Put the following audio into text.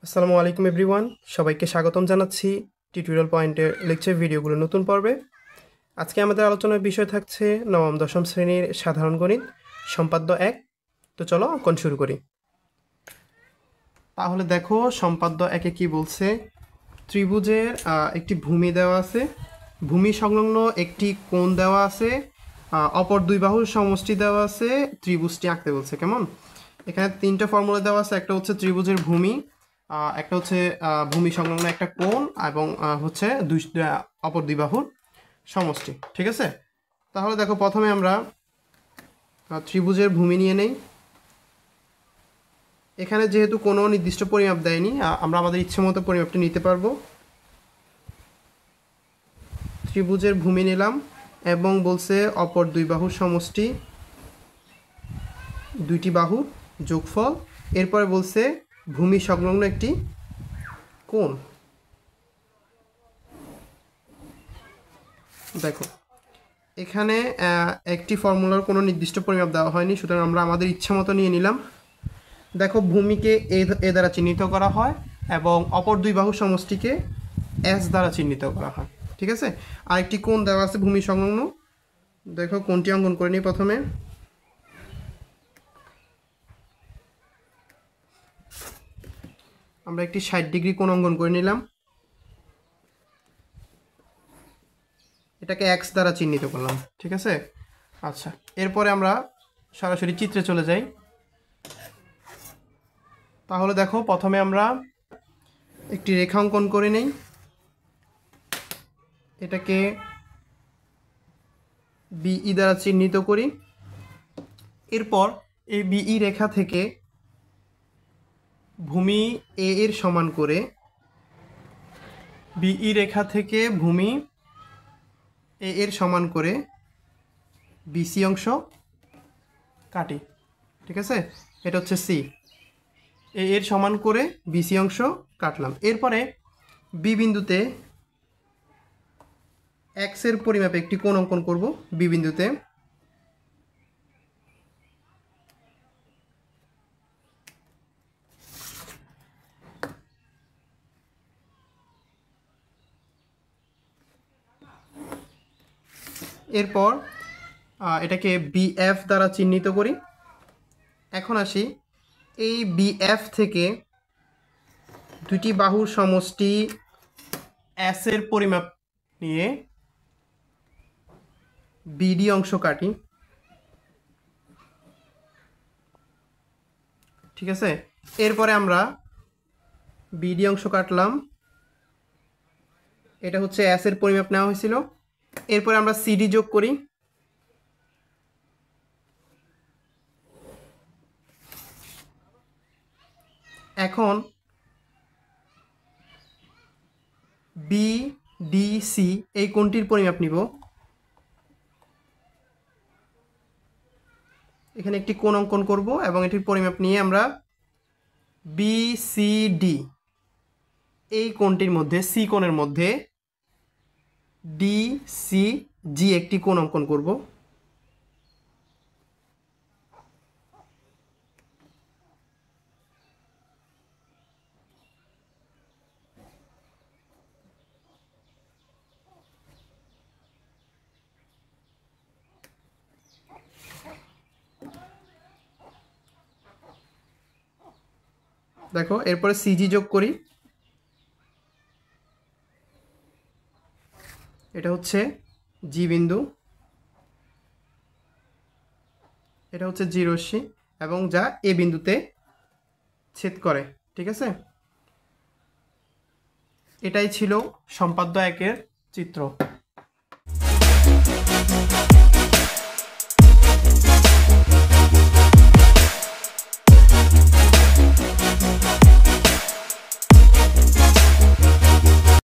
আসসালামু আলাইকুম এভরিওয়ান, সবাইকে স্বাগতম জানাচ্ছি টিউটোরিয়াল পয়েন্টের লেকচার ভিডিওগুলো নতুন পর্বে। আজকে আমাদের আলোচনার বিষয় থাকছে নবম দশম শ্রেণীর সাধারণ গণিত সম্পাদ্য 1। তো চলো অঙ্কন শুরু করি। তাহলে দেখো সম্পাদ্য 1-এ কি বলছে। ত্রিভুজের একটি ভূমি দেওয়া আছে, ভূমি সংলগ্ন একটি কোণ দেওয়া আছে, অপর দুই বাহুর সমষ্টি দেওয়া আছে, ত্রিভুজটি আঁকতে বলছে। কেমন? এখানে তিনটা ফর্মুলা দেওয়া আছে। একটা হচ্ছে ত্রিভুজের ভূমি, একটা হচ্ছে ভূমি সংলগ্ন একটা কোণ, এবং হচ্ছে অপর দুই বাহুর সমষ্টি। ঠিক আছে, তাহলে দেখো প্রথমে আমরা ত্রিভুজের ভূমি নিয়ে নেই। এখানে যেহেতু কোনো নির্দিষ্ট পরিমাপ দেয়নি, আমরা আমাদের ইচ্ছে মতো পরিমাপটি নিতে পারবো। ত্রিভুজের ভূমি নিলাম এবং বলছে অপর দুই বাহুর সমষ্টি, দুইটি বাহুর যোগফল। এরপরে বলছে ভূমি সংলগ্ন একটি কোণ। দেখো এখানে একটি ফর্মুলার কোনো নির্দিষ্ট পরিমাপ দেওয়া হয়নি, সুতরাং আমরা আমাদের ইচ্ছা মতো নিয়ে নিলাম। দেখো ভূমিকে এ দ্বারা চিহ্নিত করা হয় এবং অপর দুই বাহুর সমষ্টিকে এস দ্বারা চিহ্নিত করা হয়। ঠিক আছে, আরেকটি কোণ দেওয়া আছে ভূমি সংলগ্ন। দেখো কোণটি অঙ্কন করে নিই। প্রথমে আমরা একটি 60 ডিগ্রি কোণ অঙ্কন করে নিলাম, এটাকে এক্স দ্বারা চিহ্নিত করলাম। ঠিক আছে, আচ্ছা, এরপরে আমরা সরাসরি চিত্রে চলে যাই। তাহলে দেখো প্রথমে আমরা একটি রেখা অঙ্কন করে নেই, এটাকে বিই দ্বারা চিহ্নিত করি। এরপর এই বিই রেখা থেকে ভূমি এ এর সমান করে, বিই রেখা থেকে ভূমি এ এর সমান করে বিসি অংশ কাটি। ঠিক আছে, এটা হচ্ছে সি। এ এর সমান করে বিসি অংশ কাটলাম। এরপরে বি বিন্দুতে এক্স এর পরিমাপে একটি কোণ অঙ্কন করব বি বিন্দুতে। এরপর এটাকে বিএফ দ্বারা চিহ্নিত করি। এখন আসি, এই বিএফ থেকে দুটি বাহুর সমষ্টি এস এর পরিমাপ নিয়ে বিডি অংশ কাটি। ঠিক আছে, এরপরে আমরা বিডি অংশ কাটলাম, এটা হচ্ছে এস এর পরিমাপ নেওয়া হয়েছিল। এরপরে আমরা সিডি যোগ করি। এখন বিডিসি এই কোণটির পরিমাপ নিব। এখানে একটি কোণ অঙ্কন করব এবং এটির পরিমাপ নিয়ে আমরা বিসিডি এই কোণটির মধ্যে, সি কোণের মধ্যে ডিসিজি একটি কোণ অঙ্কন করব। দেখো এরপরে সিজি যোগ করি, এটা হচ্ছে জি বিন্দু, এটা হচ্ছে জি রশ্মি, এবং যা এ বিন্দুতে ছেদ করে। ঠিক আছে, এটাই ছিল সম্পাদ্য 1-এর চিত্র।